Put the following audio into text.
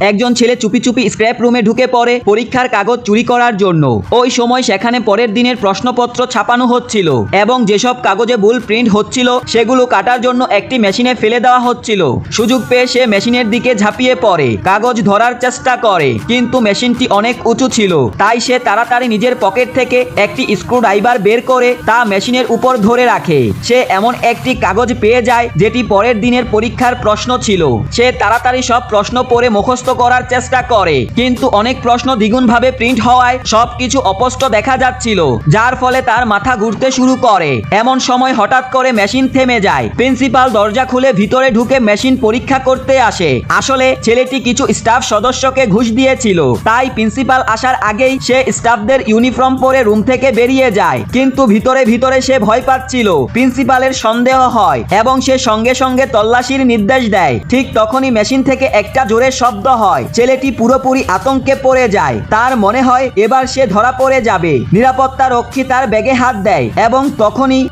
একজন ছেলে চুপি চুপি স্ক্র্যাপ রুমে ঢুকে পড়ে পরীক্ষার কাগজ চুরি করার জন্য। ওই সময় সেখানে পরের দিনের প্রশ্নপত্র ছাপানো হচ্ছিল এবং যেসব কাগজে ভুল প্রিন্ট হচ্ছিল সেগুলো কাটার জন্য একটি মেশিনে ফেলে দেওয়া হচ্ছিল। সুযোগ পেয়ে সে মেশিনের দিকে ঝাঁপিয়ে পড়ে, কাগজ ধরার চেষ্টা করে, কিন্তু মেশিনটি অনেক উঁচু ছিল। তাই সে তাড়াতাড়ি নিজের পকেট থেকে একটি স্ক্রুড্রাইভার বের করে তা মেশিনের উপর ধরে রাখে। সে এমন একটি কাগজ পেয়ে যায় যেটি পরের দিনের পরীক্ষার প্রশ্ন ছিল। সে তাড়াতাড়ি সব প্রশ্ন পড়ে মুখস্থ করার চেষ্টা করে, কিন্তু অনেক প্রশ্ন দ্বিগুণ ভাবে প্রিন্ট হওয়ায় সবকিছু অস্পষ্ট দেখা যাচ্ছিল, যার ফলে তার মাথা ঘুরতে শুরু করে। এমন সময় হঠাৎ করে মেশিন থেমে যায়। প্রিন্সিপাল দরজা খুলে ভিতরে ঢুকে মেশিন পরীক্ষা করতে আসে। আসলে ছেলেটি কিছু স্টাফ সদস্যকে ঘুষ দিয়েছিল, তাই প্রিন্সিপাল আসার আগেই সে স্টাফদের ইউনিফর্ম পরে রুম থেকে বেরিয়ে যায়। কিন্তু ভিতরে ভিতরে সে ভয় পাচ্ছিল। প্রিন্সিপালের সন্দেহ হয় এবং সে সঙ্গে সঙ্গে তল্লাশির নির্দেশ দেয়। ঠিক তখনই মেশিন থেকে একটা জোরে শব্দ হয়। ছেলেটি পুরোপুরি আতঙ্কে পড়ে যায়। তার মনে হয় এবার সে ধরা পড়ে যাবে। নিরাপত্তা রক্ষী তার ব্যাগে হাত দেয় এবং তখনই